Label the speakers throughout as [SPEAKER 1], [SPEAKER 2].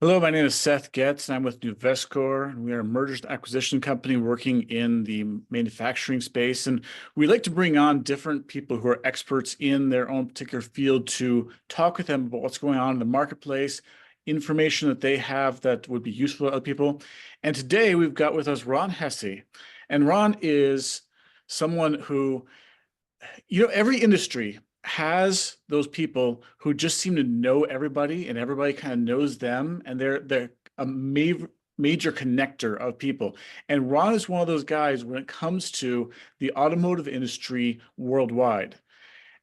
[SPEAKER 1] Hello, my name is Seth Getz, and I'm with NuVescor, and we are a mergers and acquisition company working in the manufacturing space. And we like to bring on different people who are experts in their own particular field to talk with them about what's going on in the marketplace, information that they have that would be useful to other people. And today we've got with us Ron Hesse. And Ron is someone who, every industry has those people who just seem to know everybody and everybody kind of knows them, and they're a major connector of people. And Ron is one of those guys when it comes to the automotive industry worldwide.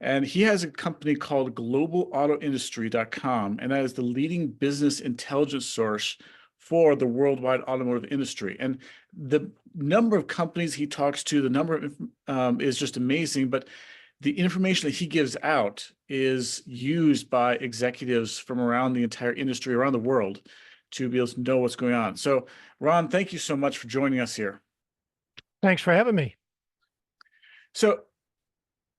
[SPEAKER 1] And he has a company called globalautoindustry.com, and that is the leading business intelligence source for the worldwide automotive industry. And the number of companies he talks to, the number of is just amazing. But the information that he gives out is used by executives from around the entire industry, around the world, to be able to know what's going on. So, Ron, thank you so much for joining us here.
[SPEAKER 2] Thanks for having me.
[SPEAKER 1] So,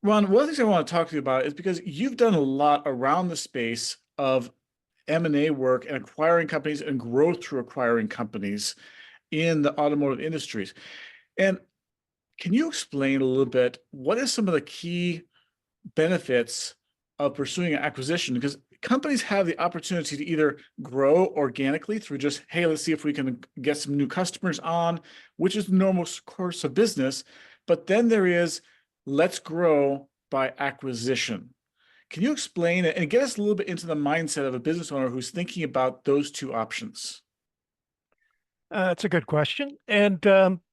[SPEAKER 1] Ron, one of the things I want to talk to you about is because you've done a lot around the space of M&A work and acquiring companies and growth through acquiring companies in the automotive industries. And can you explain a little bit what is some of the key benefits of pursuing an acquisition? Because companies have the opportunity to either grow organically through just, hey, let's see if we can get some new customers on, which is the normal course of business. But then there is, let's grow by acquisition. Can you explain it and get us a little bit into the mindset of a business owner who's thinking about those two options?
[SPEAKER 2] That's a good question. And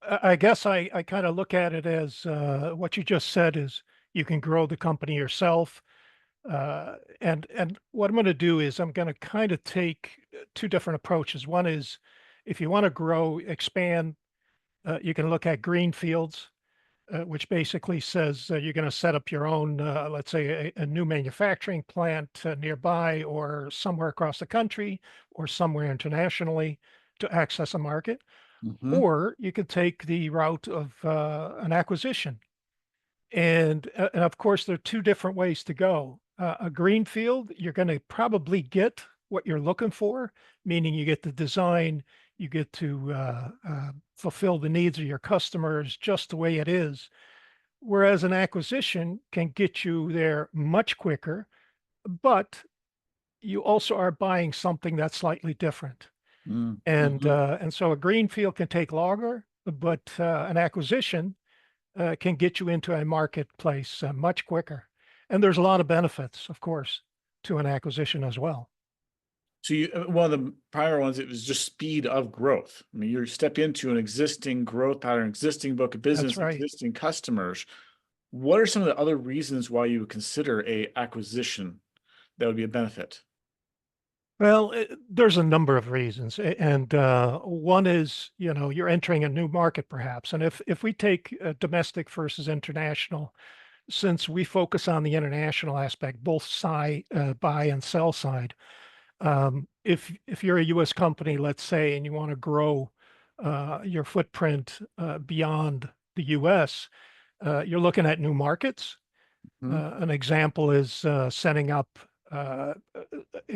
[SPEAKER 2] I guess I kind of look at it as what you just said is you can grow the company yourself. And what I'm going to do is I'm going to kind of take two different approaches. One is if you want to grow, expand, you can look at greenfields, which basically says you're going to set up your own, let's say, a new manufacturing plant nearby or somewhere across the country or somewhere internationally to access a market.
[SPEAKER 1] Mm-hmm.
[SPEAKER 2] Or you could take the route of an acquisition. And of course, there are two different ways to go. A greenfield, you're going to probably get what you're looking for, meaning you get the design, you get to fulfill the needs of your customers just the way it is. Whereas an acquisition can get you there much quicker, but you also are buying something that's slightly different.
[SPEAKER 1] Mm-hmm.
[SPEAKER 2] And so a greenfield can take longer, but an acquisition can get you into a marketplace much quicker. And there's a lot of benefits, of course, to an acquisition as well.
[SPEAKER 1] So one of the prior ones, it was just speed of growth. I mean, you step into an existing growth pattern, existing book of business,
[SPEAKER 2] That's right.
[SPEAKER 1] existing customers. What are some of the other reasons why you would consider a acquisition that would be a benefit?
[SPEAKER 2] Well, there's a number of reasons, and one is, you're entering a new market perhaps. And if we take domestic versus international, since we focus on the international aspect, both buy and sell side, if you're a U.S. company, let's say, and you want to grow your footprint beyond the U.S., you're looking at new markets.
[SPEAKER 1] Mm-hmm.
[SPEAKER 2] An example is setting up a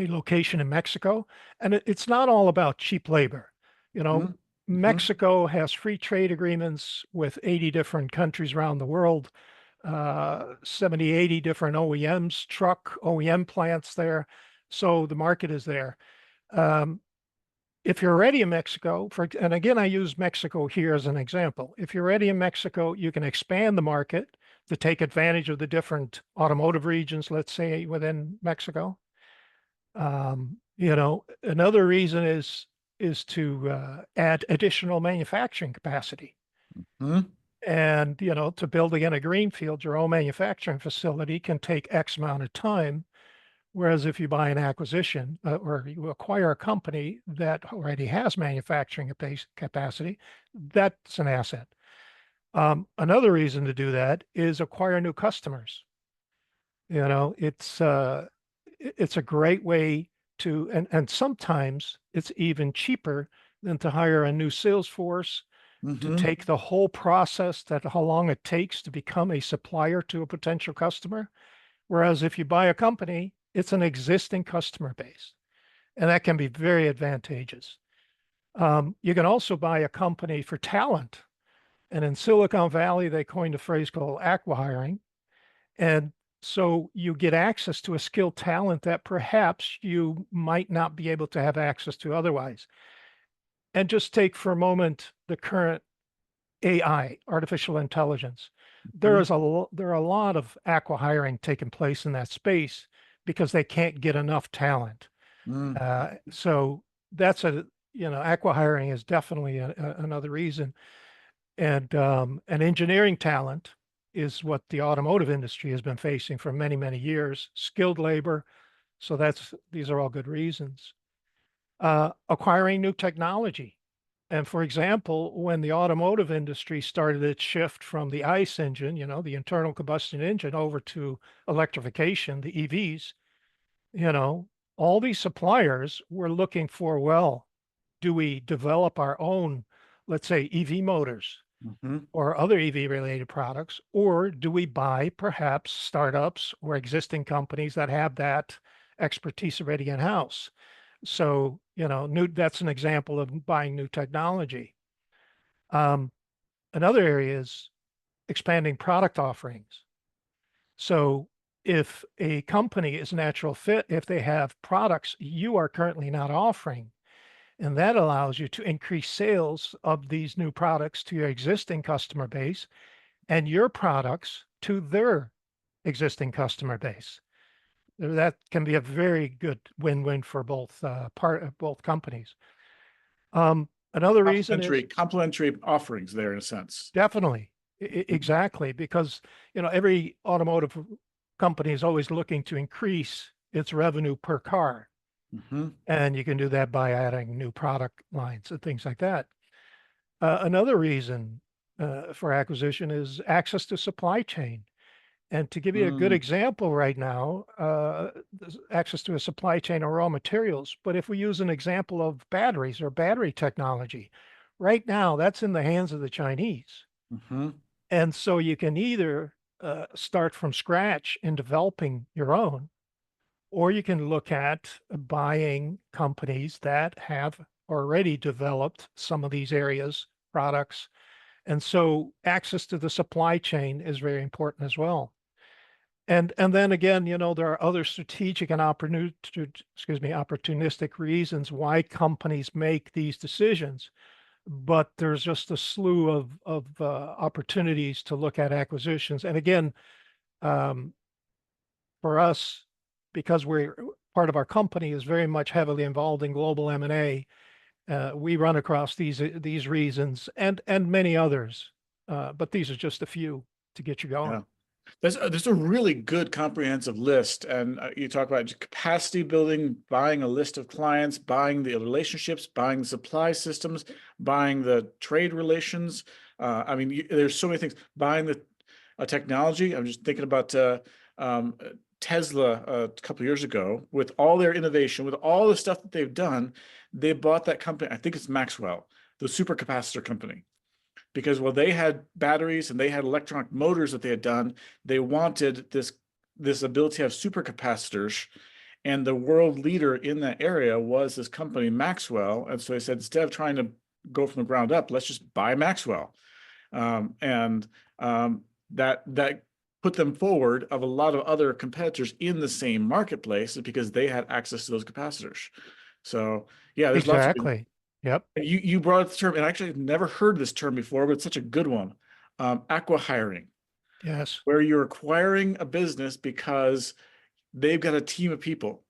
[SPEAKER 2] location in Mexico. And it's not all about cheap labor.
[SPEAKER 1] Mm-hmm.
[SPEAKER 2] Mexico has free trade agreements with 80 different countries around the world, 70, 80 different OEMs, truck OEM plants there. So the market is there. If you're already in Mexico, and again, I use Mexico here as an example. If you're already in Mexico, you can expand the market to take advantage of the different automotive regions, let's say, within Mexico. Another reason is to add additional manufacturing capacity.
[SPEAKER 1] Mm-hmm.
[SPEAKER 2] And, to build again a greenfield, your own manufacturing facility can take X amount of time. Whereas if you buy an acquisition or you acquire a company that already has manufacturing capacity, that's an asset. Another reason to do that is acquire new customers. It's a great way to, and sometimes it's even cheaper than to hire a new sales force to take the whole process, how long it takes to become a supplier to a potential customer. Whereas if you buy a company, it's an existing customer base. and that can be very advantageous. You can also buy a company for talent. And in Silicon Valley, they coined a phrase called acqui-hiring. And so you get access to a skilled talent that perhaps you might not be able to have access to otherwise. And just take for a moment the current AI, artificial intelligence. There
[SPEAKER 1] Mhm.
[SPEAKER 2] is there are a lot of acqui-hiring taking place in that space because they can't get enough talent.
[SPEAKER 1] Mm.
[SPEAKER 2] So that's acqui-hiring is definitely another reason. And engineering talent is what the automotive industry has been facing for many, many years, skilled labor. So these are all good reasons. Acquiring new technology. And for example, when the automotive industry started its shift from the ICE engine, the internal combustion engine over to electrification, the EVs, you know, all these suppliers were looking for, well, do we develop our own, let's say, EV motors
[SPEAKER 1] Mhm.
[SPEAKER 2] or other EV related products, or do we buy perhaps startups or existing companies that have that expertise already in house? So, that's an example of buying new technology. Um, Another area is expanding product offerings. So if a company is a natural fit, if they have products you are currently not offering, and that allows you to increase sales of these new products to your existing customer base and your products to their existing customer base. That can be a very good win-win for both companies. Another reason is
[SPEAKER 1] Complementary offerings there in a sense.
[SPEAKER 2] definitely
[SPEAKER 1] Mhm.
[SPEAKER 2] exactly because every automotive company is always looking to increase its revenue per car,
[SPEAKER 1] Mhm.
[SPEAKER 2] and you can do that by adding new product lines and things like that. Another reason for acquisition is access to supply chain. And to give you a good
[SPEAKER 1] Mm.
[SPEAKER 2] example right now, there's access to a supply chain of raw materials. But if we use an example of batteries or battery technology, right now that's in the hands of the Chinese.
[SPEAKER 1] Mhm.
[SPEAKER 2] And so you can either start from scratch in developing your own, or you can look at buying companies that have already developed some of these areas, products. And so access to the supply chain is very important as well. And then again, there are other strategic and opportunistic reasons why companies make these decisions. But there's just a slew of opportunities to look at acquisitions. And again, um, for us, because we're part of our company is very much heavily involved in global M&A, we run across these reasons and many others. But these are just a few to get you
[SPEAKER 1] Yeah.
[SPEAKER 2] going.
[SPEAKER 1] There's a really good comprehensive list, and you talk about capacity building, buying a list of clients, buying the relationships, buying the supply systems, buying the trade relations. I mean, there's so many things. Buying the technology. I'm just thinking about um, Tesla a couple of years ago with all their innovation, with all the stuff that they've done. They bought that company. I think it's Maxwell, the supercapacitor company, because while they had batteries and they had electronic motors that they had done, they wanted this ability to have supercapacitors. And the world leader in that area was this company, Maxwell. And so they said, instead of trying to go from the ground up, let's just buy Maxwell. And that put them forward of a lot of other competitors in the same marketplace because they had access to those capacitors. So yeah, there's lots of.
[SPEAKER 2] Exactly. Yep.
[SPEAKER 1] You brought up the term, and actually I've never heard this term before, but it's such a good one. Acqui-hiring,
[SPEAKER 2] Yes.
[SPEAKER 1] where you're acquiring a business because they've got a team of people.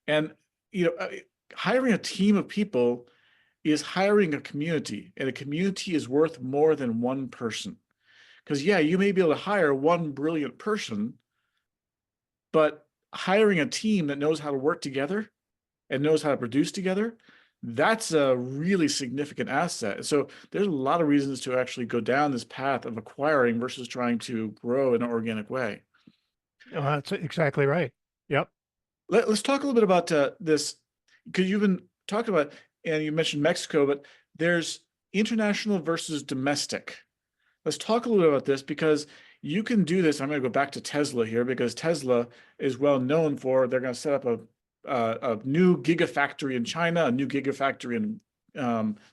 [SPEAKER 1] And you know, uh, hiring a team of people is hiring a community, and a community is worth more than one person. Because yeah, you may be able to hire one brilliant person, but hiring a team that knows how to work together and knows how to produce together, that's a really significant asset. So there's a lot of reasons to actually go down this path of acquiring versus trying to grow in an organic way.
[SPEAKER 2] That's exactly right. Yep.
[SPEAKER 1] Let's talk a little bit about this, because you've been talking about, and you mentioned Mexico, but there's international versus domestic. Let's talk a little bit about this, because you can do this. I'm going to go back to Tesla here, because Tesla is well known for, they're going to set up a new gigafactory in China, a new gigafactory in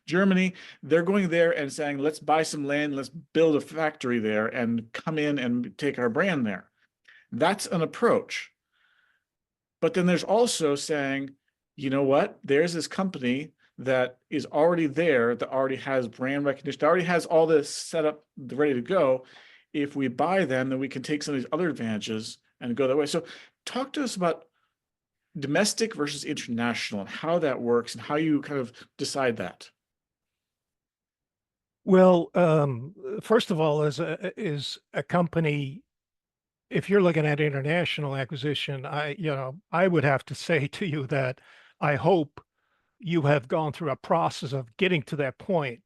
[SPEAKER 1] Germany. They're going there and saying, let's buy some land, let's build a factory there and come in and take our brand there. That's an approach. But then there's also saying, you know what? There's this company that is already there, that already has brand recognition, that already has all this set up, ready to go. If we buy them, then we can take some of these other advantages and go that way. So talk to us about domestic versus international and how that works and how you kind of decide that.
[SPEAKER 2] Well, first of all, is a company, if you're looking at international acquisition, I would have to say to you that I hope you have gone through a process of getting to that point.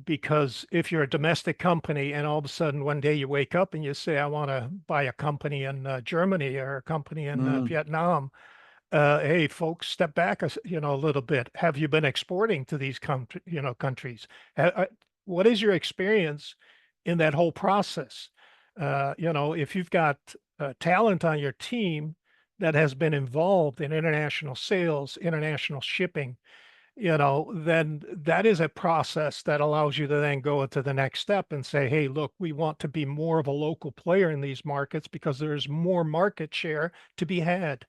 [SPEAKER 2] Because if you're a domestic company and all of a sudden one day you wake up and you say, I want to buy a company in Germany or a company in Vietnam, hey, folks, step back, a little bit. Have you been exporting to these countries? What is your experience in that whole process? If you've got talent on your team that has been involved in international sales, international shipping, then that is a process that allows you to then go to the next step and say, hey, look, we want to be more of a local player in these markets because there's more market share to be had.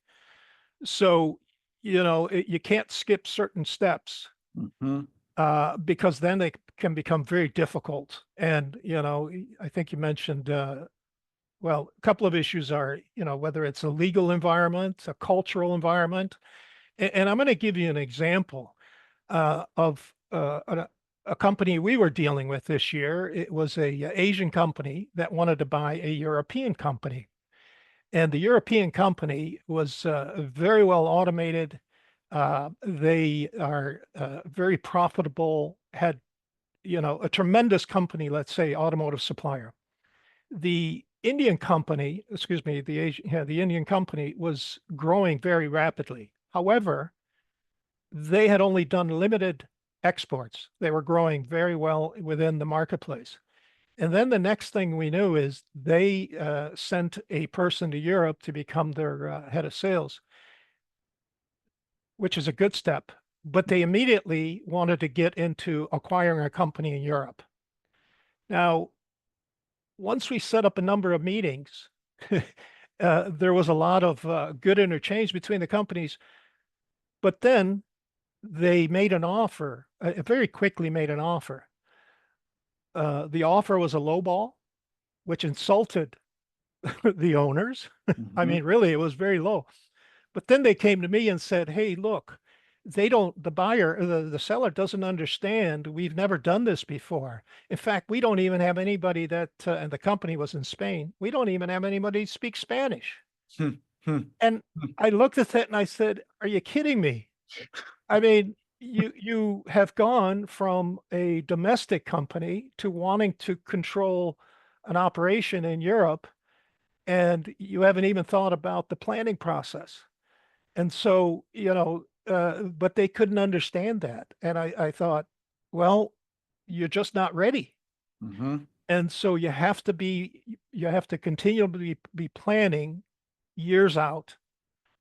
[SPEAKER 2] So, you can't skip certain steps because then they can become very difficult. And, I think you mentioned, well, a couple of issues are, whether it's a legal environment, a cultural environment. And I'm going to give you an example of a company we were dealing with this year. It was a Asian company that wanted to buy a European company. And the European company was very well automated. They are very profitable, had, a tremendous company, let's say, automotive supplier. The Indian company, excuse me, the Indian company was growing very rapidly. However, they had only done limited exports. They were growing very well within the marketplace. And then the next thing we knew is they sent a person to Europe to become their head of sales, which is a good step. But they immediately wanted to get into acquiring a company in Europe. Now, once we set up a number of meetings, there was a lot of good interchange between the companies. But then they made an offer, very quickly made an offer. The offer was a lowball, which insulted the owners. I mean, really, it was very low. But then they came to me and said, hey, look, the buyer, the seller doesn't understand. We've never done this before. In fact, we don't even have anybody that, and the company was in Spain, we don't even have anybody speak Spanish. And I looked at that and I said, are you kidding me? I mean, you have gone from a domestic company to wanting to control an operation in Europe, and you haven't even thought about the planning process. And so, but they couldn't understand that. And I thought, well, you're just not ready. And so you have to continue to be planning years out,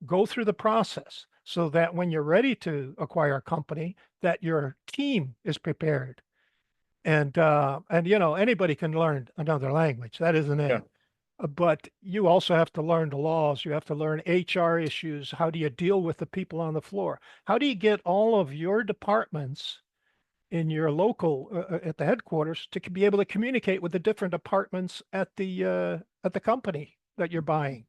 [SPEAKER 2] go through the process so that when you're ready to acquire a company, that your team is prepared. And anybody can learn another language. That isn't it. But you also have to learn the laws. You have to learn HR issues. How do you deal with the people on the floor? How do you get all of your departments in your local at the headquarters to be able to communicate with the different departments at the company that you're buying?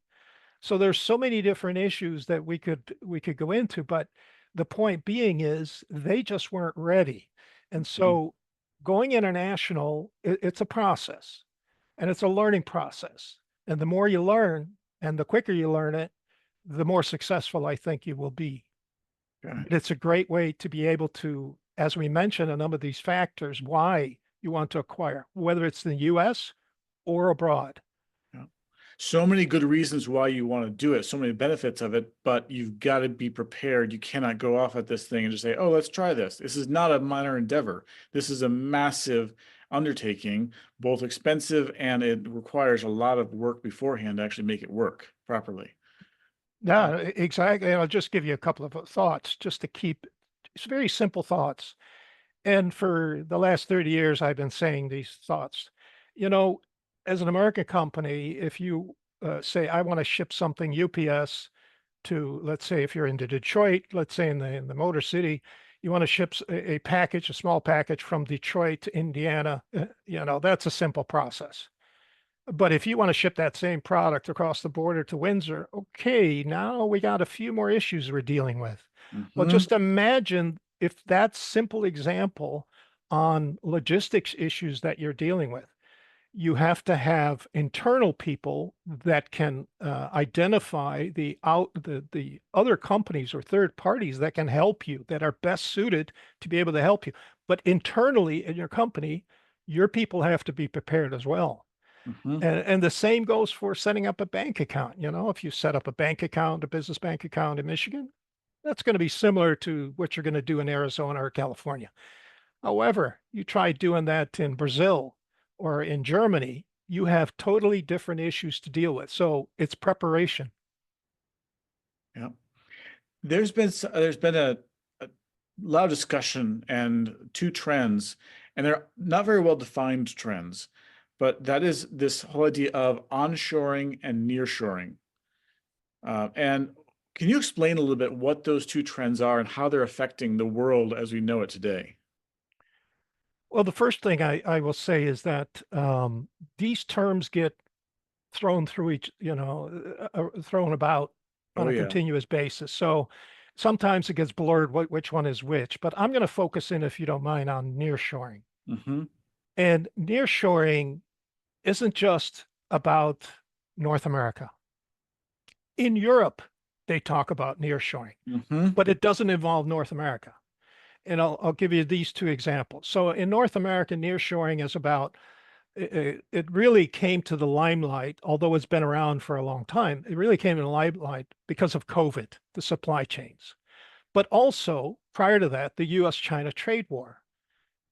[SPEAKER 2] So there's so many different issues that we could go into, but the point being is they just weren't ready. And so going international, it's a process and it's a learning process. And the more you learn and the quicker you learn it, the more successful I think you will be. It's a great way to be able to, as we mentioned, a number of these factors, why you want to acquire, whether it's in the US or abroad.
[SPEAKER 1] So many good reasons why you want to do it, so many benefits of it, but you've got to be prepared. You cannot go off at this thing and just say, oh, let's try this. This is not a minor endeavor. This is a massive undertaking, both expensive and it requires a lot of work beforehand to actually make it work properly.
[SPEAKER 2] No, exactly. And I'll just give you a couple of thoughts just to keep, it's very simple thoughts. And for the last 30 years, I've been saying these thoughts. You know, as an American company, if you say, I want to ship something UPS to, let's say, if you're into Detroit, let's say in the Motor City, you want to ship a package, a small package from Detroit to Indiana, that's a simple process. But if you want to ship that same product across the border to Windsor, okay, now we got a few more issues we're dealing with. Well,
[SPEAKER 1] Mhm.
[SPEAKER 2] just imagine if that simple example on logistics issues that you're dealing with. You have to have internal people that can identify the other companies or third parties that can help you, that are best suited to be able to help you. But internally in your company, your people have to be prepared as well.
[SPEAKER 1] Mhm.
[SPEAKER 2] And the same goes for setting up a bank account. If you set up a bank account, a business bank account in Michigan, that's going to be similar to what you're going to do in Arizona or California. However, you try doing that in Brazil or in Germany, you have totally different issues to deal with. So it's preparation.
[SPEAKER 1] Yeah. There's been a lot of discussion and two trends, and they're not very well defined trends, but that is this whole idea of onshoring and nearshoring. And can you explain a little bit what those two trends are and how they're affecting the world as we know it today?
[SPEAKER 2] Well, the first thing I will say is that these terms get thrown through thrown about on
[SPEAKER 1] Oh
[SPEAKER 2] a
[SPEAKER 1] yeah.
[SPEAKER 2] continuous basis. So sometimes it gets blurred which one is which, but I'm going to focus in, if you don't mind, on nearshoring.
[SPEAKER 1] Mm-hmm.
[SPEAKER 2] And nearshoring isn't just about North America. In Europe, they talk about nearshoring,
[SPEAKER 1] Mm-hmm.
[SPEAKER 2] but it doesn't involve North America. And I'll give you these two examples. So in North America, nearshoring is about it really came to the limelight, although it's been around for a long time. It really came to the limelight because of COVID, the supply chains, but also prior to that, the US-China trade war,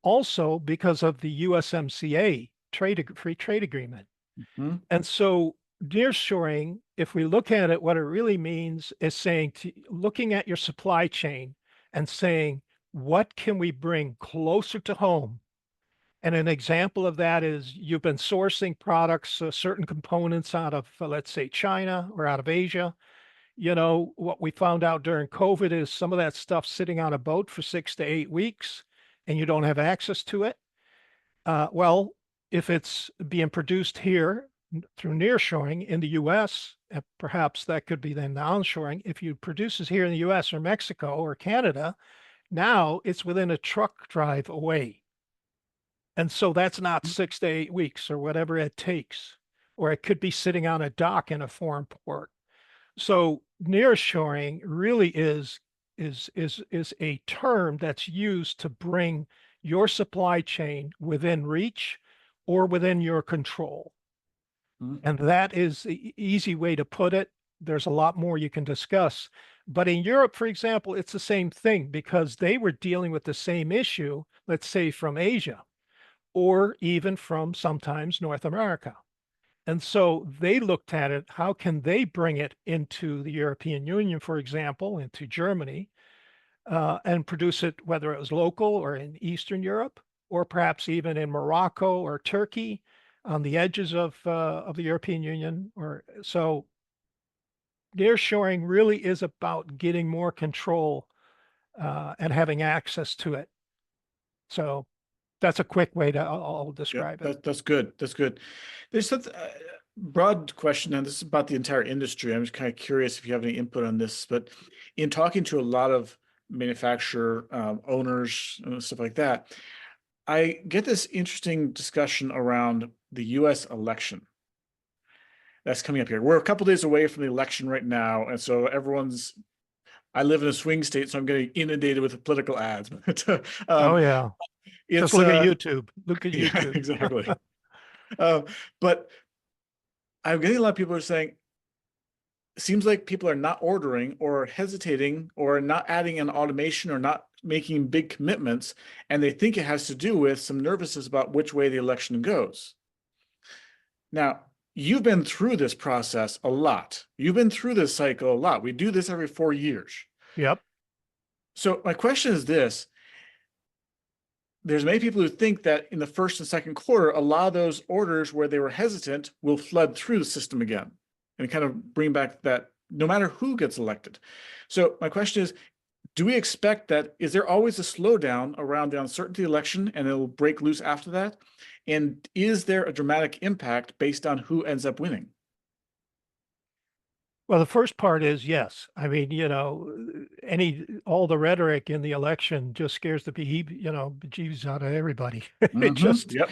[SPEAKER 2] also because of the USMCA free trade agreement.
[SPEAKER 1] Mm-hmm.
[SPEAKER 2] And so nearshoring, if we look at it, what it really means is looking at your supply chain and saying, what can we bring closer to home? And an example of that is you've been sourcing products, certain components out of, let's say, China or out of Asia. What we found out during COVID is some of that stuff sitting on a boat for 6 to 8 weeks and you don't have access to it. Well, if it's being produced here through nearshoring in the US, perhaps that could be then the onshoring. If you produce it here in the US or Mexico or Canada, now it's within a truck drive away. And so that's not 6 to 8 weeks or whatever it takes, or it could be sitting on a dock in a foreign port. So nearshoring really is a term that's used to bring your supply chain within reach or within your control. And that is the easy way to put it. There's a lot more you can discuss. But in Europe, for example, it's the same thing because they were dealing with the same issue, let's say from Asia or even from sometimes North America. And so they looked at it, how can they bring it into the European Union, for example, into Germany, and produce it, whether it was local or in Eastern Europe, or perhaps even in Morocco or Turkey on the edges of the European Union. Or so nearshoring really is about getting more control and having access to it. So that's a quick way to I'll
[SPEAKER 1] Yeah,
[SPEAKER 2] describe it.
[SPEAKER 1] that's good. That's good. There's such a broad question, and this is about the entire industry. I'm just kind of curious if you have any input on this. But in talking to a lot of manufacturer owners and stuff like that, I get this interesting discussion around the U.S. election that's coming up here. We're a couple days away from the election right now, and so everyone's. I live in a swing state, so I'm getting inundated with political ads. But
[SPEAKER 2] Oh yeah. Just
[SPEAKER 1] it's
[SPEAKER 2] look at YouTube. Look at
[SPEAKER 1] yeah,
[SPEAKER 2] YouTube.
[SPEAKER 1] exactly. But I'm getting a lot of people who are saying, it seems like people are not ordering or hesitating or not adding an automation or not making big commitments. And they think it has to do with some nervousness about which way the election goes. Now, you've been through this process a lot. You've been through this cycle a lot. We do this every 4 years.
[SPEAKER 2] Yep.
[SPEAKER 1] So my question is this. There's many people who think that in the first and second quarter, a lot of those orders where they were hesitant will flood through the system again and kind of bring back that no matter who gets elected. So my question is, do we expect that? Is there always a slowdown around the uncertainty election and it will break loose after that? And is there a dramatic impact based on who ends up winning?
[SPEAKER 2] Well, the first part is yes. I mean, all the rhetoric in the election just scares the bejeebies out of everybody. It just,
[SPEAKER 1] Yep.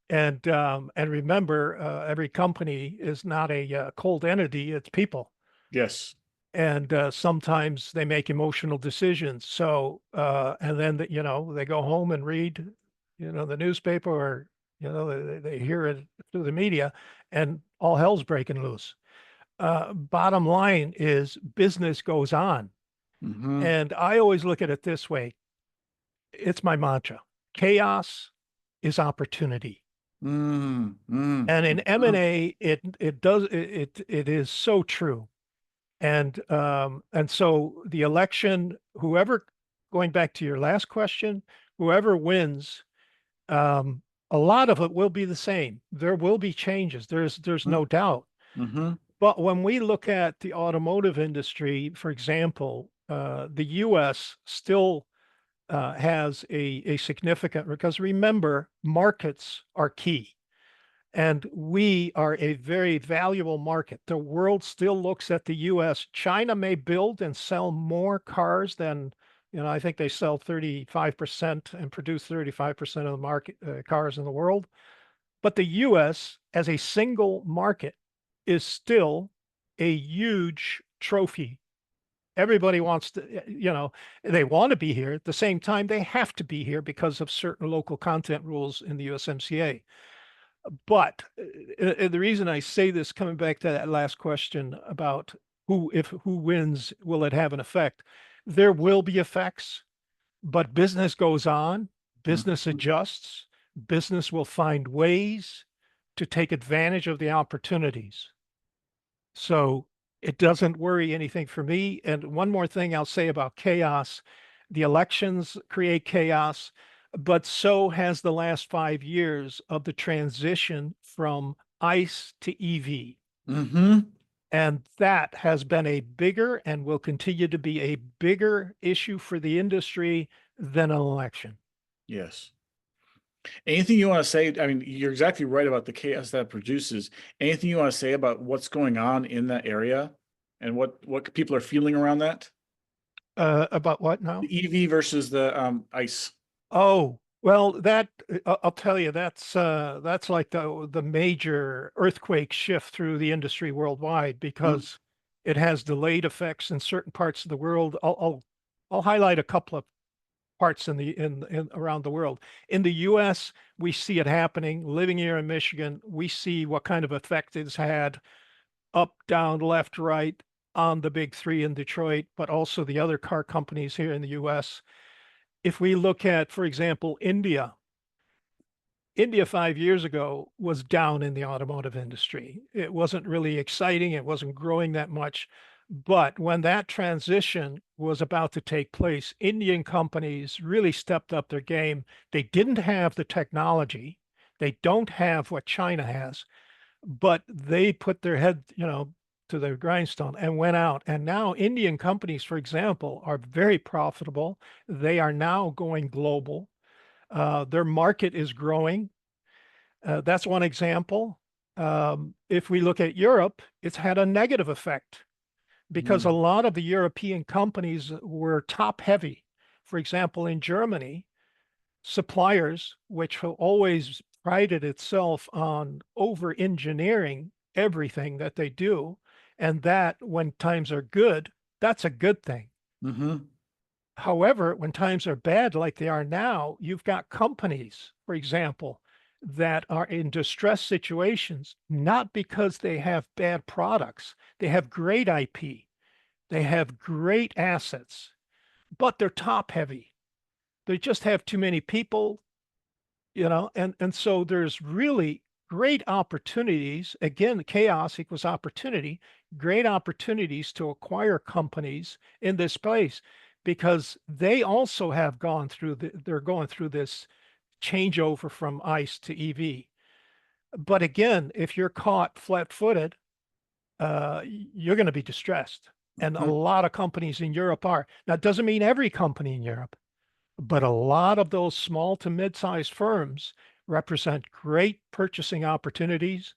[SPEAKER 2] and remember, every company is not a cold entity; it's people,
[SPEAKER 1] Yes.
[SPEAKER 2] and sometimes they make emotional decisions. So, and then they go home and read, the newspaper, or they hear it through the media, and all hell's breaking loose. Bottom line is business goes on.
[SPEAKER 1] Mm-hmm.
[SPEAKER 2] And I always look at it this way. It's my mantra. Chaos is opportunity. And in M&A, it is so true. And so the election, going back to your last question, whoever wins, a lot of it will be the same. There will be changes. There's no doubt.
[SPEAKER 1] Mm-hmm.
[SPEAKER 2] But when we look at the automotive industry, for example, the U.S. still has a significant, because remember, markets are key. And we are a very valuable market. The world still looks at the U.S. China may build and sell more cars than, I think they sell 35% and produce 35% of the market cars in the world. But the U.S. as a single market is still a huge trophy. Everybody wants to, they want to be here. At the same time, they have to be here because of certain local content rules in the USMCA. But the reason I say this, coming back to that last question about who wins, will it have an effect? There will be effects, but business goes on, business
[SPEAKER 1] Mm-hmm.
[SPEAKER 2] adjusts, business will find ways to take advantage of the opportunities. So it doesn't worry anything for me. And one more thing I'll say about chaos, the elections create chaos, but so has the last 5 years of the transition from ICE to EV.
[SPEAKER 1] Mm-hmm.
[SPEAKER 2] And that has been a bigger and will continue to be a bigger issue for the industry than an election.
[SPEAKER 1] Yes. Anything you want to say? I mean, you're exactly right about the chaos that produces. Anything you want to say about what's going on in that area and what people are feeling around that?
[SPEAKER 2] About what now?
[SPEAKER 1] The EV versus the ICE.
[SPEAKER 2] Oh, well, I'll tell you, that's like the major earthquake shift through the industry worldwide, because it has delayed effects in certain parts of the world. I'll highlight a couple of parts in around the world. In the US, we see it happening. Living here in Michigan, we see what kind of effect it's had up, down, left, right on the big three in Detroit, but also the other car companies here in the US. If we look at, for example, India 5 years ago was down in the automotive industry. It wasn't really exciting. It wasn't growing that much. But when that transition was about to take place, Indian companies really stepped up their game. They didn't have the technology. They don't have what China has, but they put their head, to the grindstone and went out. And now Indian companies, for example, are very profitable. They are now going global. Their market is growing. That's one example. If we look at Europe, it's had a negative effect because a lot of the European companies were top heavy. For example, in Germany, suppliers, which have always prided itself on over engineering everything that they do, and that when times are good, that's a good thing.
[SPEAKER 1] Mm-hmm.
[SPEAKER 2] However, when times are bad, like they are now, you've got companies, for example, that are in distress situations, not because they have bad products. They have great IP, they have great assets, but they're top heavy. They just have too many people, and so there's really great opportunities. Again, chaos equals opportunity, great opportunities to acquire companies in this place because they also have gone through they're going through this changeover from ICE to EV. But again, if you're caught flat-footed, you're going to be distressed. And a
[SPEAKER 1] Mhm.
[SPEAKER 2] lot of companies in Europe are. Now, it doesn't mean every company in Europe, but a lot of those small to mid-sized firms represent great purchasing opportunities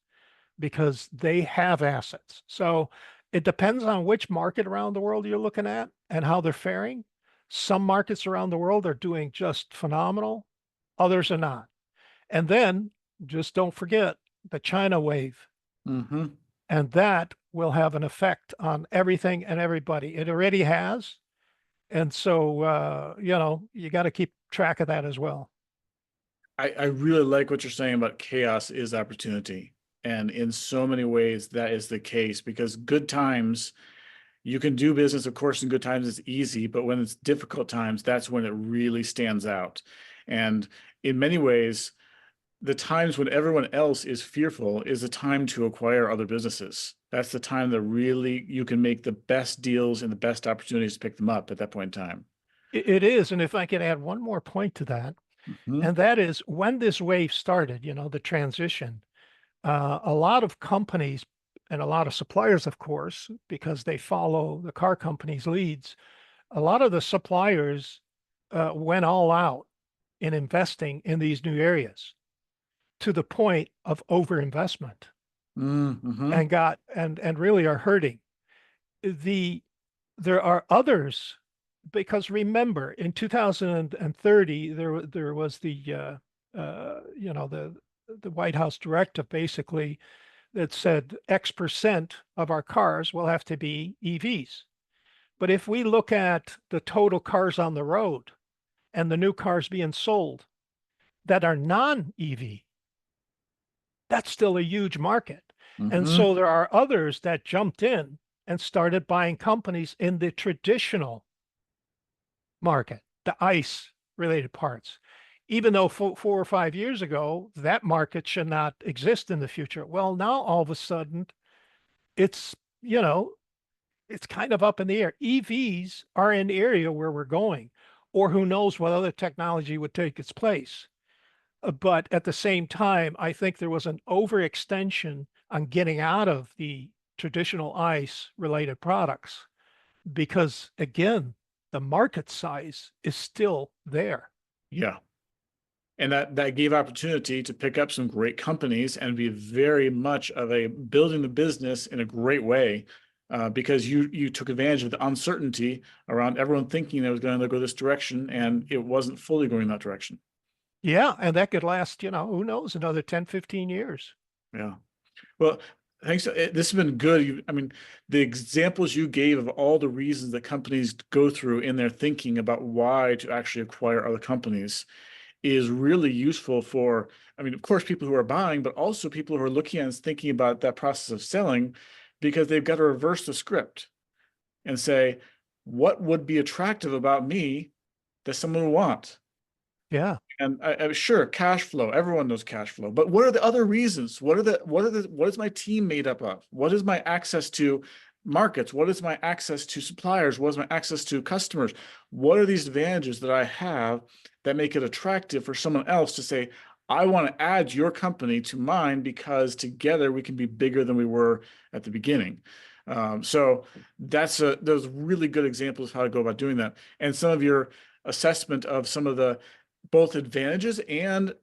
[SPEAKER 2] because they have assets. So it depends on which market around the world you're looking at and how they're faring. Some markets around the world are doing just phenomenal, others are not. And then just don't forget the China wave,
[SPEAKER 1] Mhm.
[SPEAKER 2] and that will have an effect on everything and everybody. It already has. And so, you got to keep track of that as well.
[SPEAKER 1] I really like what you're saying about chaos is opportunity. And in so many ways, that is the case because good times, you can do business, of course, in good times, it's easy, but when it's difficult times, that's when it really stands out. And in many ways, the times when everyone else is fearful is the time to acquire other businesses. That's the time that really you can make the best deals and the best opportunities to pick them up at that point in time.
[SPEAKER 2] It is. And if I could add one more point to that,
[SPEAKER 1] Mhm.
[SPEAKER 2] and that is when this wave started, the transition, a lot of companies and a lot of suppliers, of course, because they follow the car companies' leads, a lot of the suppliers went all out in investing in these new areas to the point of overinvestment
[SPEAKER 1] Mhm.
[SPEAKER 2] and really are hurting. The There are others because remember in 2030 there was the White House directive basically that said X% of our cars will have to be EVs. But if we look at the total cars on the road and the new cars being sold that are non-EV, that's still a huge market. And
[SPEAKER 1] Mhm.
[SPEAKER 2] so there are others that jumped in and started buying companies in the traditional market, the ICE related parts. Even though 4 or 5 years ago, that market should not exist in the future. Well, now all of a sudden, it's, you know, it's kind of up in the air. EVs are an area where we're going, or who knows what other technology would take its place. But at the same time, I think there was an overextension on getting out of the traditional ICE related products because, again, the market size is still there.
[SPEAKER 1] Yeah. And that gave opportunity to pick up some great companies and be very much of a building the business in a great way because you took advantage of the uncertainty around everyone thinking it was going to go this direction and it wasn't fully going that direction.
[SPEAKER 2] Yeah. And that could last, who knows, another 10, 15 years.
[SPEAKER 1] Yeah. Well, thanks. This has been good. I mean, the examples you gave of all the reasons that companies go through in their thinking about why to actually acquire other companies is really useful for, I mean, of course, people who are buying, but also people who are looking at and thinking about that process of selling, because they've got to reverse the script and say, what would be attractive about me that someone would want?
[SPEAKER 2] Yeah.
[SPEAKER 1] And sure, cash flow. Everyone knows cash flow, but what are the other reasons? What is my team made up of? What is my access to markets? What is my access to suppliers? What is my access to customers? What are these advantages that I have that make it attractive for someone else to say, I want to add your company to mine because together we can be bigger than we were at the beginning. So those really good examples of how to go about doing that. And some of your assessment of some of the both advantages and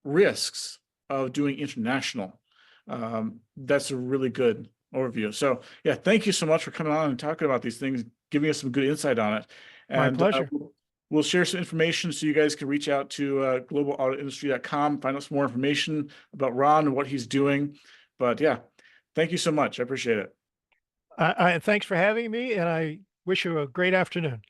[SPEAKER 1] risks of doing international. That's a really good overview. So yeah, thank you so much for coming on and talking about these things, giving us some good insight on it.
[SPEAKER 2] My
[SPEAKER 1] And
[SPEAKER 2] pleasure.
[SPEAKER 1] we'll share some information so you guys can reach out to globalautoindustry.com, find out some more information about Ron and what he's doing. But yeah, thank you so much. I appreciate it.
[SPEAKER 2] Thanks for having me, and I wish you a great afternoon.